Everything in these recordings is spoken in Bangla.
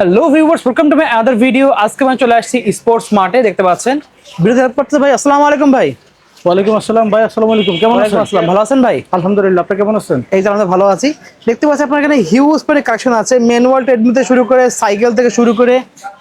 Hello viewers, welcome to my other video. আজকে আমি চলে আসছি স্পোর্টস মার্টে। দেখতে পাচ্ছেন ভিডিওতে হেল্প করতে ভাই। আসসালামু আলাইকুম ভাই। ওয়ালাইকুম আসসালাম ভাই। আসসালামু আলাইকুম, কেমন ওয়ালাইকুম আছেন? আসসালাম, ভালো আছেন ভাই? আলহামদুলিল্লাহ, আপনি কেমন আছেন? এই যে আমরা ভালো আছি। দেখতে পাচ্ছি আপনার এখানে হিউজ পরিমাণে কালেকশন আছে, ম্যানুয়াল ট্রেডমিল থেকে শুরু করে সাইকেল থেকে শুরু করে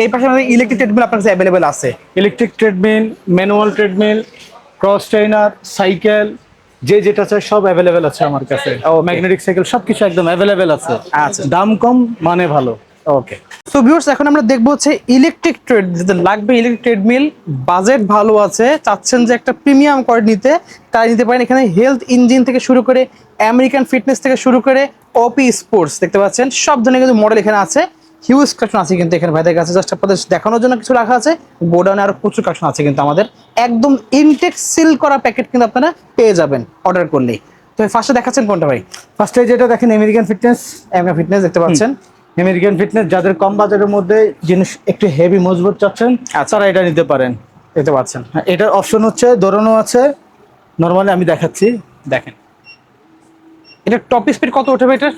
এই পাশে আমাদের ইলেকট্রিক ট্রেডমিল আপনার কাছে অ্যাভেলেবেল আছে। Electric treadmill, manual treadmill, cross trainer, cycle, যে যেটা চাই সব অ্যাভেলেবেল আছে আমার কাছে। ম্যাগনেটিক সাইকেল সবকিছু একদম অ্যাভেলেবেল আছে। আচ্ছা, দাম কম, মানে ভালো। ওকে। সো ভিউয়ার্স, এখন আমরা দেখবো হচ্ছে ইলেকট্রিক ট্রেড, যেটা লাগবে ইলেকট্রিক ট্রেডমিল, বাজেট ভালো আছে, চাচ্ছেন যে একটা প্রিমিয়াম করে নিতে, তাই নিতে পারেন। এখানে হেলথ ইঞ্জিন থেকে শুরু করে আমেরিকান ফিটনেস থেকে শুরু করে ওপি স্পোর্টস দেখতে পাচ্ছেন, সব ধরনের কিন্তু মডেল এখানে আছে। হিউজ কালেকশন আছে কিন্তু এখানে ভাইদের কাছে। জাস্ট আপনাদের দেখানোর জন্য কিছু রাখা আছে, গোডাউনে আরো প্রচুর কালেকশন আছে কিন্তু আমাদের। একদম ইনটেক সিল করা প্যাকেট কিন্তু আপনারা পেয়ে যাবেন অর্ডার করলেই। তো ফার্স্টে দেখাচ্ছেন কোনটা ভাই? ফার্স্টে যেটা দেখেন আমেরিকান ফিটনেস। আমেরিকান ফিটনেস দেখতে পাচ্ছেন। আমেরিকান ফিটনেস যাদের কম বাজেটের মধ্যে জিনিস একটু হেভি মজবুত চাচ্ছেন, তারা এটা নিতে পারেন। দেখতে পাচ্ছেন, হ্যাঁ, এটার অপশন হচ্ছে দৌড়ানো আছে। নর্মালি আমি দেখাচ্ছি, দেখেন এটা টপ স্পিড কত উঠবে এটা?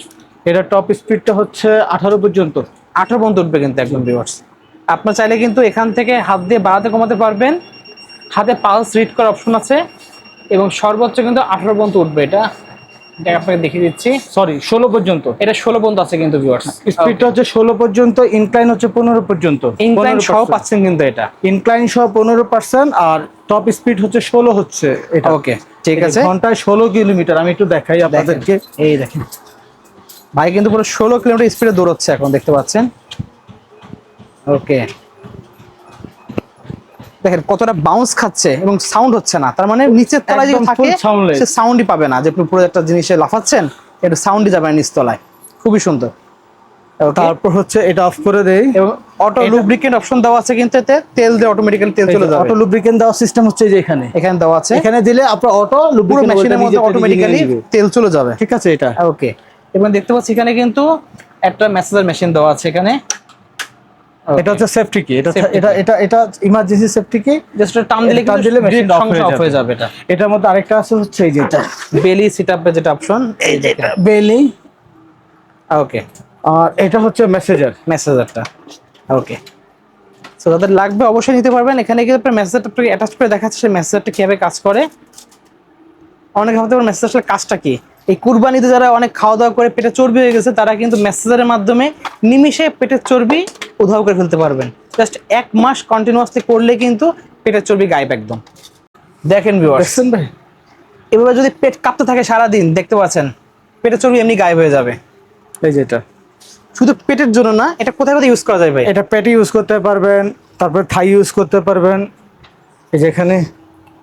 এটা টপ স্পিডটা হচ্ছে 18 পর্যন্ত। 18 পর্যন্ত উঠবে কিন্তু একদম ভিউয়ার্স। আপনার চাইলে কিন্তু এখান থেকে হাত দিয়ে বাড়াতে কমাতে পারবেন, হাতে পালস রিড করার অপশন আছে, এবং সর্বোচ্চ কিন্তু 18 পর্যন্ত উঠবে। এটা আপনাকে দেখিয়ে দিচ্ছি। সরি, 16 পর্যন্ত। এটা 16 পর্যন্ত আছে কিন্তু ভিউয়ার্স। স্পিডটা হচ্ছে 16 পর্যন্ত, ইনক্লাইন হচ্ছে 15 পর্যন্ত। ইনক্লাইন সহ পাচ্ছেন কিন্তু এটা। ইনক্লাইন সহ 15%, আর টপ স্পিড হচ্ছে 16 হচ্ছে এটা। ওকে, ঠিক আছে। ঘন্টায় 16 কিলোমিটার। আমি একটু দেখাই আপনাদেরকে। এই দেখেন ভাই কিন্তু পুরো 16 কিলোমিটার স্পিডে দৌড়চ্ছে এখন, দেখতে পাচ্ছেন। ওকে, দেখেন কতটা বাউন্স খাচ্ছে এবং সাউন্ড হচ্ছে না, তার মানে নিচের তলায় যদি একদম থাকে full soundless। সে সাউন্ডই পাবে না, যে পুরো একটা জিনিসে লাফাচ্ছেন একটু সাউন্ডই যাবে না নিচ তলায়। খুবই সুন্দর। তারপর হচ্ছে এটা অফ করে দেই, এবং অটো লুব্রিকেন্ট অপশন দেওয়া আছে কিন্তু এতে, তেল দিয়ে অটোমেটিক্যালি তেল চলে যাবে। অটো লুব্রিকেন্ট দেওয়ার সিস্টেম হচ্ছে যে এখানে দেওয়া আছে। এখানে দিলে আপনার অটো পুরো লুব্রিকেন্ট মেশিনের মধ্যে অটোমেটিক্যালি তেল চলে যাবে। ঠিক আছে এটা। ওকে, এবং দেখতে পাচ্ছি এখানে কিন্তু একটা মেসেজার মেশিন দেওয়া আছে এখানে। এটা হচ্ছে সেফটি কি, এটা Safety এটা এটা এটা ইমার্জেন্সি সেফটি কি। জাস্ট টান দিলে মেশিন অফ হয়ে যাবে। এটা এটার মধ্যে আরেকটা আছে হচ্ছে এই যেটা বেলি সিটআপের যেটা অপশন, এই যেটা বেলি। ওকে, আর এটা হচ্ছে মেসেজারটা। ওকে, সো যাদের লাগবে অবশ্যই নিতে পারবেন। এখানে কিন্তু আপনার মেসেজারটা অ্যাটাচ করে দেখাচ্ছে সেই মেসেজারটা কিভাবে কাজ করে। অনেকে ভাবতে পারেন মেসেজ আসলে কাজটা কি। এই কুরবানিতে যারা অনেক খাওয়া দাওয়া করে পেটে চর্বি হয়ে গেছে, তারা কিন্তু মেসেজারের মাধ্যমে নিমিষে পেটের চর্বি উধাও করে ফেলতে পারবেন। জাস্ট 1 মাস কন্টিনিউয়াসলি করলে কিন্তু পেটের চর্বি গায়েব একদম। দেখেন ভিউয়ার্স, দেখছেন ভাই, এভাবে যদি পেট কাঁপতে থাকে সারাদিন, দেখতে পাচ্ছেন পেটের চর্বি এমনি গায়েব হয়ে যাবে। এই যেটা শুধু পেটের জন্য না, এটা কোথায় কোথায় ইউজ করা যায় ভাই? এটা পেটে ইউজ করতে পারবেন, তারপর থাই ইউজ করতে পারবেন, এই যেখানে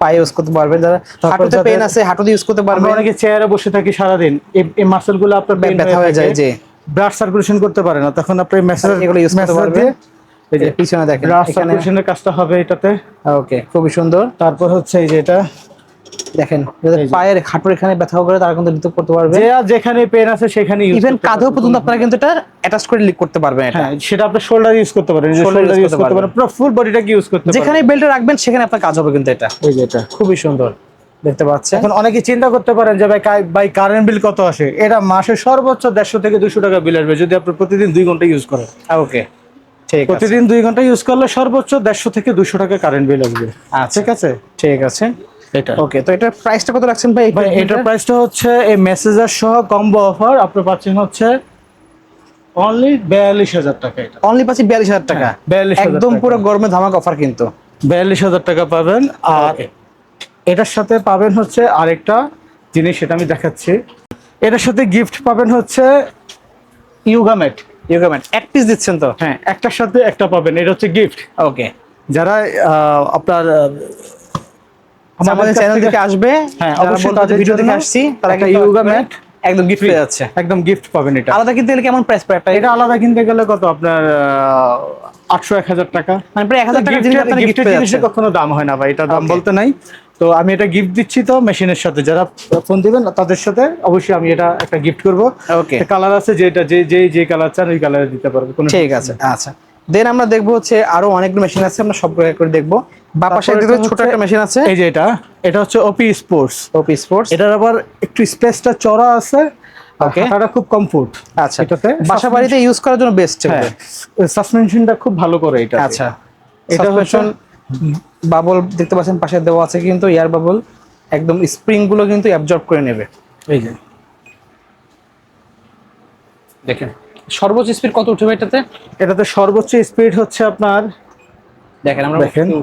পায়ে ইউজ করতে পারবেন, যারা হাঁটুতে পেন আছে হাঁটুতে ইউজ করতে আমরা পারবেন। অনেকে চেয়ারে বসে থাকি সারাদিন, এই মাসল গুলো আপনার ব্যথা হয়ে যায়, যে ব্লাড সার্কুলেশন করতে পারে না, তখন আপনি মেসেজ এগুলো ইউজ করতে পারবেন। এই যে পিছনে দেখেন ব্লাড এখানে। সার্কুলেশনের কাজটা হবে এটাতে। ওকে, খুবই সুন্দর। তারপর হচ্ছে এই যে এটা দেখেন যাদের পায়ের হাঁটুর এখানে ব্যথা করে তারা কিন্তু রিলিজ করতে পারবে। যে আর যেখানে পেন আছে সেখানে ইউজ ইভেন কাঁধেও পর্যন্ত আপনারা কিন্তু এটা অ্যাটাচ করে লিক করতে পারবেন। এটা হ্যাঁ, সেটা আপনি শোল্ডার ইউজ করতে পারেন, Shoulder শোল্ডার use ইউজ করতে করতে পারেন, পুরো ফুল বডিটাকে ইউজ করতে পারেন। যেখানে বেল্ট রাখবেন সেখানে আপনার কাজ হবে কিন্তু এটা। এই যে এটা খুবই সুন্দর, দেখতে পাচ্ছেন। এখন অনেকে চিন্তা করতে পারেন যে ভাই কারেন্ট বিল কত আসে। এটা মাসে সর্বোচ্চ 150 থেকে 200 টাকা বিল আসবে যদি আপনি প্রতিদিন 2 ঘন্টা ইউজ করেন। ওকে, ঠিক আছে। প্রতিদিন 2 ঘন্টা ইউজ করলে সর্বোচ্চ 150 থেকে 200 টাকা কারেন্ট বিল আসবে। ঠিক আছে, ঠিক আছে। এটা ওকে, তো এটার প্রাইসটা কত রাখছেন ভাই? ভাই এটার প্রাইসটা হচ্ছে এই মেসেজার সহ কম্বো অফার আপনি পাচ্ছেন হচ্ছে অনলি 42000 টাকা। এটা অনলি পাচ্ছি 42000 টাকা। 42,000 একদম পুরো গরমে ধামাকা অফার কিন্তু। 42000 টাকা পাবেন। আর এটার সাথে পাবেন হচ্ছে আরেকটা জিনিস, সেটা আমি দেখাচ্ছি। এটার সাথে গিফট পাবেন হচ্ছে ইয়োগা ম্যাট। এক পিস দিচ্ছেন তো? হ্যাঁ, একটার সাথে একটা পাবেন, এটা হচ্ছে গিফট। ওকে, যারা আপনার আমাদের চ্যানেল থেকে আসবে, হ্যাঁ অবশ্যই তাদের ভিডিও থেকে জন্য আসছি, তারা একটা কিন্তু ইয়োগা ম্যাট একদম গিফট পেয়ে যাচ্ছে। একদম গিফট পাবেন। এটা আলাদা কিনতে গেলে কেমন প্রাইস পড়ে? এটা আলাদা কিনতে গেলে কত আপনার 800-1000 টাকা, মানে প্রায় 1000 টাকা জিনিস আপনারা গিফট পেয়ে যাচ্ছেন। কখনো দাম হয় না ভাই, এটা দাম বলতে নাই। তো আমি এটা গিফট দিচ্ছি, তো মেশিনের সাথে যারা ফোন দিবেন তাদের সাথে অবশ্যই আমি এটা একটা গিফট করব। ওকে, কালার আছে, যেটা যে কালার চান ওই কালারে দিতে পারবো। ঠিক আছে। আচ্ছা, দেন আমরা দেখবো হচ্ছে আরো অনেকগুলো মেশিন আছে, আমরা সব করে দেখবো। বাঁ পাশে ছোট একটা মেশিন আছে, এই যে এটা হচ্ছে ওপি স্পোর্টস। ওপি স্পোর্টস। এটার আবার একটু স্পেসটা চড়া আছে, ওকে, হাঁটাটা খুব কমফোর্ট। আচ্ছা, এটাতে বাসা বাড়িতে ইউজ করার জন্য বেস্ট। হ্যাঁ, সাসপেনশনটা খুব ভালো করে এটা। আচ্ছা, এটা সাসপেনশন বাবল দেখতে পাচ্ছেন পাশে দেওয়া আছে, কিন্তু এয়ার বাবল একদম স্প্রিং গুলো কিন্তু অ্যাবজর্ব করে নেবে। এই যে দেখেন সর্বোচ্চ স্পিড কত উঠবে এটাতে? এটাতে সর্বোচ্চ স্পিড হচ্ছে আপনার, দেখেন আমরা দেখেন। একটু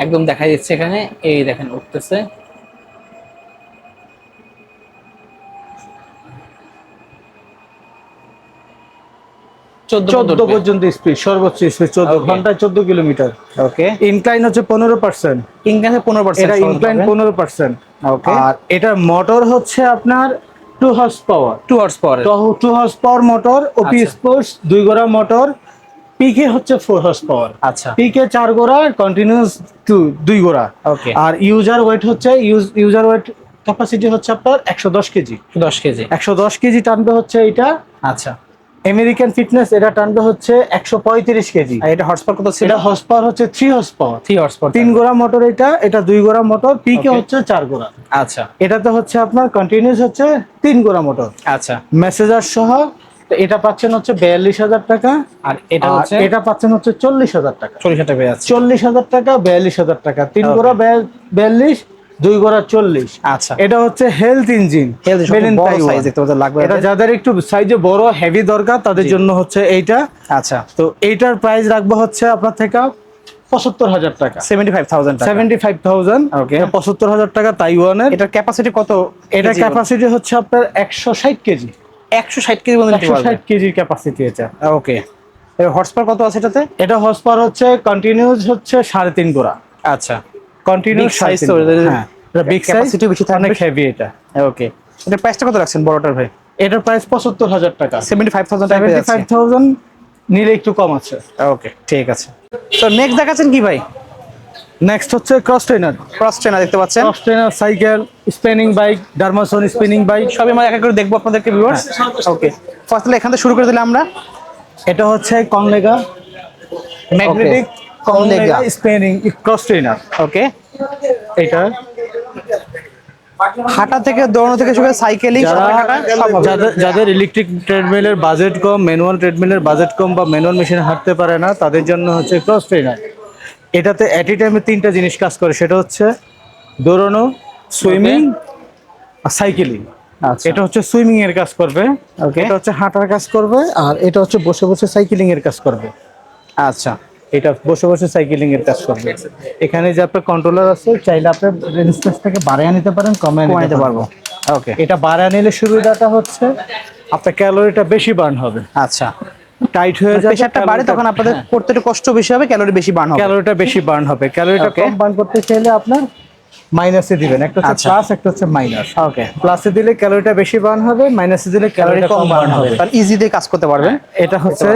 একদম দেখাই যাচ্ছে এখানে, এই দেখেন উঠতেছে। 14 পর্যন্ত স্পিড, সর্বোচ্চ স্পিড 14 ঘন্টায় 14 কিলোমিটার। ওকে, ইনক্লাইন হচ্ছে 15%, ইনক্লাইন 15%, এটা ইনক্লাইন 15%। ওকে, আর এটার মোটর হচ্ছে আপনার 2 horsepower, 2 horsepower, 2 horsepower motor. ওপি আচ্ছা। স্পোর্টস 2 গোড়া মোটর। পিকে হচ্ছে 4 হর্স পাওয়ার। আচ্ছা, পিকে 4 গোড়া, কন্টিনিউয়াস 2 গোড়া। ওকে, আর ইউজার ওয়েট হচ্ছে ইউজার ওয়েট ক্যাপাসিটি হচ্ছে আপনার 110 কেজি। 10 কেজি, 110 কেজি টানবে হচ্ছে এটা। আচ্ছা। আমেরিকান ফিটনেস এটা টানবে হচ্ছে 135 কেজি। আর এটা হর্স পাওয়ার কত ছিল? এটা হর্স পাওয়ার হচ্ছে 3 হর্স পাওয়ার। 3 হর্স পাওয়ার, 3 গোড়া মোটর এটা 2 গোড়া মোটর। পিকে Okay. হচ্ছে 4 গোড়া। আচ্ছা, এটাতে হচ্ছে আপনার কন্টিনিউয়াস হচ্ছে 3 গোড়া মোটর। আচ্ছা। মেসেজার সহ। তো এটা পাচ্ছেন হচ্ছে 42,000 টাকা। আর এটা হচ্ছে এটা পাচ্ছেন হচ্ছে 40,000 টাকা। 40,000 টাকা আছে। 40,000 টাকা, 42,000 টাকা। 3 Okay. গোড়া 42, 2 গোড়া 40। আচ্ছা, এটা হচ্ছে হেলথ ইঞ্জিন, বড় সাইজ দেখতে পাচ্ছেন লাগবে। এটা যাদের একটু সাইজে বড় হেভি দরকার তাদের জি। জন্য হচ্ছে এইটা। আচ্ছা, তো এইটার প্রাইস রাখবো হচ্ছে আপনার থেকে 75,000 টাকা। 75,000 টাকা। 75,000। Okay. 75,000 টাকা তাইওয়ানের। এটার ক্যাপাসিটি কত? এটা ক্যাপাসিটি হচ্ছে আপনার 160 কেজি। 160 কেজি পর্যন্ত নিতে পারবে। 160 কেজির ক্যাপাসিটি এটা। ওকে, এর হর্স পাওয়ার কত আছে এটাতে? এটা হর্স পাওয়ার হচ্ছে কন্টিনিউয়াস হচ্ছে 3.5 গোড়া। আচ্ছা, কন্টিনিউয়াস Big size 3.5 তো, গোড়া। হ্যাঁ, এটা বিগ সাইজ, ক্যাপাসিটি বেশি থাকবে। অনেক হেভি এটা। ওকে, এটার প্রাইসটা কত রাখছেন বড়টার ভাই? এটার প্রাইস 75,000 টাকা। 75,000 টাকা আছে। 75,000 নিলে একটু কম আছে। ওকে, ঠিক আছে। তো নেক্সট দেখাচ্ছেন কি ভাই? নেক্সট হচ্ছে ক্রস ট্রেনার। ক্রস ট্রেনার দেখতে পাচ্ছেন। Cross trainer, cycle, spinning bike, ডারমাসন স্পিনিং বাইক। সবই আমরা এক এক করে দেখবো আপনাদেরকে ভিউয়ার্স। ওকে, ফার্স্টলি এখান থেকে শুরু করে দিলে আমরা। এটা হচ্ছে কনলেগা ম্যাগনেটিক কনলেগা স্পিনিং ক্রস ট্রেনার। ওকে, এটা হাঁটা থেকে দৌড়ানো থেকে শুরু করে সাইকেলিং যাদের ইলেকট্রিক ট্রেডমিলের বাজেট কম, ম্যানুয়াল ট্রেডমিলের বাজেট কম বা ম্যানুয়াল মেশিনে হাঁটতে পারে না, তাদের জন্য হচ্ছে ক্রস ট্রেনার। এটাতে এট এ টাইমে 3টা জিনিস কাজ করে, সেটা হচ্ছে দৌড়ানো, সুইমিং আর সাইকেলিং। আচ্ছা, এটা হচ্ছে সুইমিং এর কাজ করবে, Okay. এটা হচ্ছে হাঁটার কাজ করবে, আর এটা হচ্ছে বসে বসে সাইকেলিং এর কাজ করবে। আচ্ছা, এটা বসে বসে সাইকেলিং এর কাজ করবে। এখানে যে আপনার কন্ট্রোলার আছে, চাইলে আপনি রেজিস্ট্যান্স থেকে বাড়িয়ে নিতে পারেন, কমিয়ে কমাই নিতে দিতে পারবো। পারবো। ওকে, এটা বাড়িয়ে নিলে সুবিধাটা হচ্ছে আপনার ক্যালোরিটা বেশি বার্ন হবে, আচ্ছা। টাইট হয়ে যাবে। প্রেশারটা বাড়ে তখন আপনাদের করতে একটু কষ্ট বেশি হবে, ক্যালোরি বেশি বার্ন হবে। ক্যালোরিটা বেশি বার্ন হবে। ক্যালোরিটা Okay. কম বার্ন করতে চাইলে আপনার মাইনাসে দিবেন, একটা হচ্ছে আচ্ছা। প্লাস, একটা হচ্ছে মাইনাস। ওকে, প্লাসে দিলে ক্যালোরিটা বেশি বার্ন হবে, মাইনাসে দিলে ক্যালোরি ক্যালোরিটা কম কম বার্ন বার্ন হবে, হবে। তাহলে ইজি দিয়ে কাজ করতে পারবেন। এটা হচ্ছে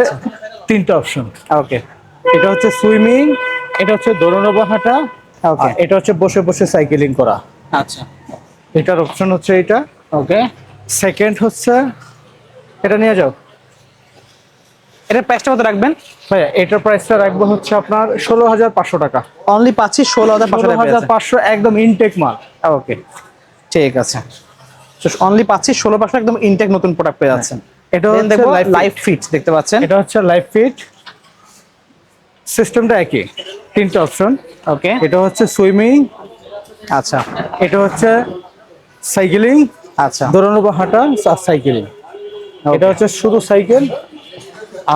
3টা অপশন। ওকে, এটা হচ্ছে সুইমিং, এটা হচ্ছে দৌড়ানো বা হাঁটা, ওকে, আর এটা হচ্ছে বসে বসে সাইকেলিং করা। আচ্ছা, এটার অপশন হচ্ছে এটা। ওকে। সেকেন্ড হচ্ছে এটা নিয়ে যাও এটার প্রাইসটা কত রাখবেন? ভাইয়া। এটার প্রাইসটা রাখবো হচ্ছে আপনার 16,500 টাকা। অনলি পাচ্ছি 16,500 টাকা। 16,500 একদম ইনটেক মাল। ওকে, ঠিক আছে। অনলি পাচ্ছি 16,500 একদম ইনটেক নতুন প্রোডাক্ট পেয়ে যাচ্ছেন। এটা Then হচ্ছে দেখবো লাইফ লাইফ ফিট দেখতে পাচ্ছেন। এটা হচ্ছে লাইফ ফিট। সিস্টেমটা একই, 3টা অপশন। ওকে, এটা হচ্ছে সুইমিং, আচ্ছা, এটা হচ্ছে সাইকেলিং, আচ্ছা, দৌড়ানো বা হাঁটা, আর সাইকেলিং। এটা হচ্ছে শুধু সাইকেল,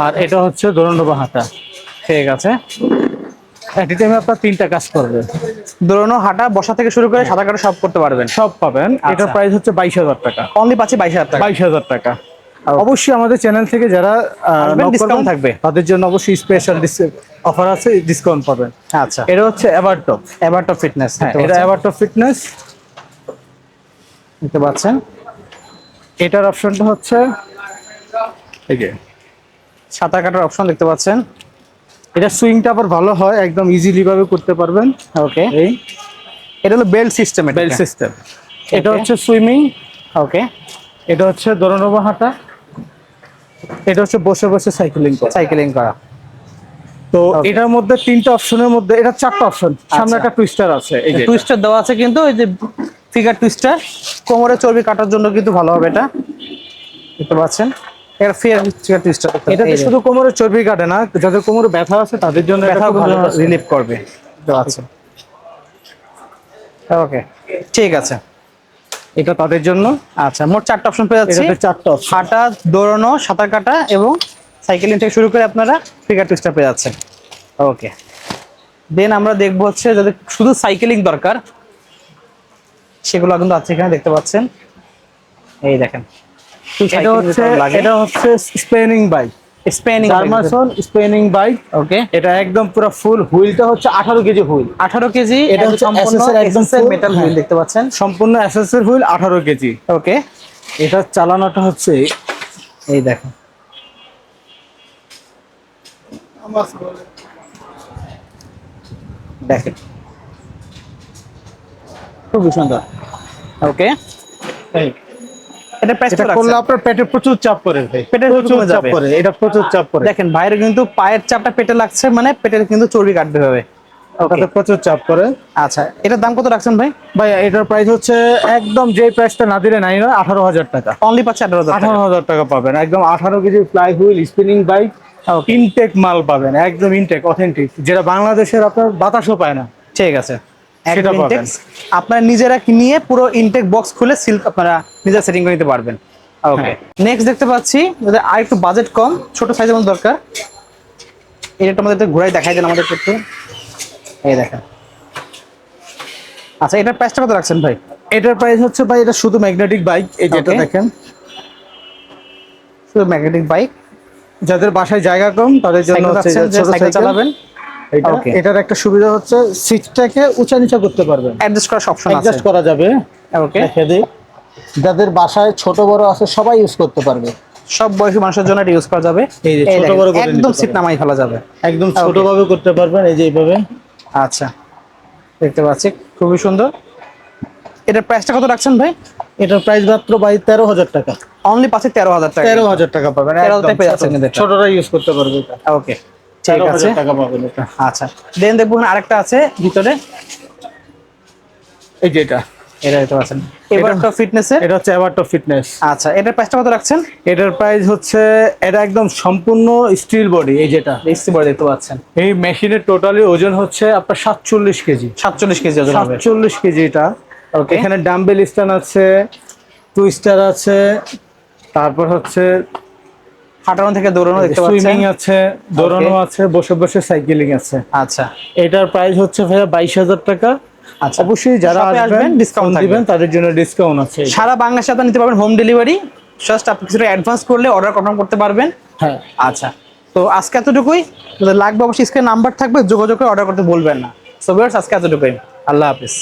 আর এটা হচ্ছে দৌড়ানো বা হাঁটা। ঠিক আছে। এক টাইমে আপনার 3টা কাজ করবে। দৌড়ানো, হাঁটা, বসা থেকে শুরু করে সাঁতার কাটা সব করতে পারবেন। সব পাবেন। এটার প্রাইস হচ্ছে 22,000 টাকা। অনলি পাচ্ছি 22,000 টাকা। 22,000 টাকা। অবশ্যই আমাদের চ্যানেল থেকে যারা ডিসকাউন্ট থাকবে, তাদের জন্য অবশ্যই স্পেশাল অফার আছে, ডিসকাউন্ট পাবেন। আচ্ছা, এটা হচ্ছে এভারটপ। এভারটপ ফিটনেস, হ্যাঁ, এটা এভারটপ ফিটনেস দেখতে পাচ্ছেন। এটার অপশনটা হচ্ছে এই যে সাঁতার কাটার অপশন দেখতে পাচ্ছেন। এটা সুইংটা আবার ভালো হয়, একদম ইজিলি ভাবে করতে পারবেন। ওকে, এই এটা হলো বেল্ট সিস্টেম। Belt system. এটা হচ্ছে সুইমিং, ওকে, এটা হচ্ছে দৌড়ানো বা হাঁটা, এটা হচ্ছে বসে বসে সাইকেলিং করা। সাইকেলিং করা। তো এটার মধ্যে 3টা অপশনের মধ্যে এটা 4টা অপশন। সামনে একটা টুইস্টার আছে, এই যে টুইস্টার দেওয়া আছে, কিন্তু এই যে ফিগার টুইস্টার কোমরে চর্বি কাটার জন্য কিন্তু ভালো হবে এটা। দেখতে পাচ্ছেন এটা ফেয়ার টুইস্টার। এটাতে শুধু কোমরে চর্বি কাটে না, যাদের কোমরে ব্যথা আছে তাদের জন্য ব্যথা রিলিফ রিলিফ করবে। আচ্ছা ওকে ঠিক আছে, এটা তাদের জন্য। আচ্ছা মোট 4টা অপশন পেয়ে যাচ্ছে। এটাতে 4টা option। হাঁটা, দৌড়ানো, সাঁতার কাটা এবং সাইকেলিং থেকে শুরু করে আপনারা ফিগার টুইস্টার পেয়ে যাচ্ছেন। ওকে দেন আমরা দেখবো হচ্ছে যাদের শুধু সাইকেলিং দরকার সেগুলো কিন্তু আছে এখানে দেখতে পাচ্ছেন। এই দেখেন এটা হচ্ছে স্পেনিং বাইক, স্পেনিং জার্মাসন স্পেনিং বাইক। ওকে এটা একদম পুরো ফুল, হুইলটা হচ্ছে 18 কেজি হুইল। 18 কেজি, এটা হচ্ছে সম্পূর্ণ SSR একদম full, মেটাল হুইল দেখতে পাচ্ছেন। সম্পূর্ণ এসএসএর হুইল 18 কেজি। ওকে এটা চালানোটা হচ্ছে এই দেখেন দেখেন খুবই সুন্দর। ওকে এটা প্রেস এটা করলে আপনার পেটে প্রচুর চাপ পড়ে ভাই, পেটের প্রচুর কমে চাপ যাবে। পড়ে, এটা প্রচুর চাপ পড়ে। দেখেন বাইরে কিন্তু পায়ের চাপটা পেটে লাগছে মানে পেটের কিন্তু চর্বি কাটবে হবে। ওটাতে প্রচুর চাপ পড়ে। আচ্ছা এটার দাম কত রাখছেন ভাই? ভাই এটার প্রাইস হচ্ছে একদম যে প্রাইসটা না দিলে নাই না, 18,000 টাকা। অনলি পাচ্ছে 18,000 টাকা। 18,000 টাকা পাবেন একদম। 18 KG flywheel spinning bike, ইনটেক মাল পাবেন, একদম ইনটেক অথেন্টিক, যেটা বাংলাদেশের আপনার বাতাসও পায় না। ঠিক আছে সেটা একদম পাবেন। ইনটেক্স আপনারা নিজেরা নিয়ে পুরো ইনটেক বক্স খুলে সিল্ক আপনারা নিজেরা সেটিং করে নিতে পারবেন। ওকে নেক্সট দেখতে পাচ্ছি যাদের আর একটু বাজেট কম, ছোট সাইজের মধ্যে দরকার, এটা আমাদের একটু ঘুরাই দেখাই দেন আমাদের একটু। এই দেখেন আচ্ছা এটার প্রাইসটা কত রাখছেন ভাই? এটার প্রাইস হচ্ছে ভাই, এটা শুধু ম্যাগনেটিক বাইক, এই যেটা Okay. দেখেন। শুধু ম্যাগনেটিক বাইক, যাদের বাসায় জায়গা কম তাদের জন্য হচ্ছে যে ছোট সাইকেল সাইকেল চালাবেন, এটা। Okay. এটার একটা সুবিধা হচ্ছে সিটটাকে উঁচা নিচা করতে পারবেন, অ্যাডজাস্ট করার অপশন আছে। অ্যাডজাস্ট করা যাবে। ওকে দেখে দিই, যাদের বাসায় ছোট বড় আছে সবাই ইউজ করতে পারবে। সব বয়সী মানুষের জন্য এটা ইউজ করা যাবে। এই যে এই ছোট দেখেন, বড় করে একদম নিতে সিট পারবেন। নামাই ফেলা যাবে। একদম Okay. ছোট ভাবে করতে পারবেন, এই যে এইভাবে। আচ্ছা দেখতে পাচ্ছি খুবই সুন্দর। এটার প্রাইসটা কত রাখছেন ভাই? এটার প্রাইস মাত্র ভাই 13,000 টাকা। অনলি পাচ্ছে 13,000 টাকা। 13,000 টাকা পাবেন, 13,000 একদম পেয়ে যাচ্ছেন কিন্তু এটা। ছোটরা ইউজ করতে পারবে এটা। ওকে ঠিক আছে 13,000 টাকা পাবেন এটা। আচ্ছা দেন দেখবো এখানে আরেকটা আছে ভিতরে, এই যে এটা, এটা দেখতে পাচ্ছেন এবার তো ফিটনেসের। এটা হচ্ছে অ্যাভারটো ফিটনেস। আচ্ছা এটার প্রাইসটা কত রাখছেন? এটার প্রাইস হচ্ছে, এটা একদম সম্পূর্ণ স্টিল বডি, এই যেটা দেখতে বড় দেখতে পাচ্ছেন। এই মেশিনের টোটালি ওজন হচ্ছে আপনার 47 কেজি। 47 কেজি ওজন হবে। 47 কেজি এটা। ওকে এখানে ডাম্বেল স্ট্যান্ড আছে, টুইস্টার আছে, তারপর হচ্ছে হাঁটানো থেকে দৌড়ানো দেখতে পাচ্ছেন। সুইমিং আছে, দৌড়ানো আছে, বসে বসে সাইকেলিং আছে। আচ্ছা এটার প্রাইস হচ্ছে ভাইয়া 22,000 টাকা। আচ্ছা অবশ্যই যারা শপে আসবেন ডিসকাউন্ট দিবেন তাদের জন্য ডিসকাউন্ট আছে। সারা বাংলাদেশে আপনি নিতে পারবেন হোম ডেলিভারি, জাস্ট আপনি কিছুটা অ্যাডভান্স করলে অর্ডার কনফার্ম করতে পারবেন। হ্যাঁ আচ্ছা তো আজকে এতটুকুই, যদি লাগবে অবশ্যই স্ক্রিনে নাম্বার থাকবে, যোগাযোগ করে অর্ডার করতে বলবেন না। সো ভিউয়ার্স আজকে এতটুকুই, আল্লাহ হাফেজ।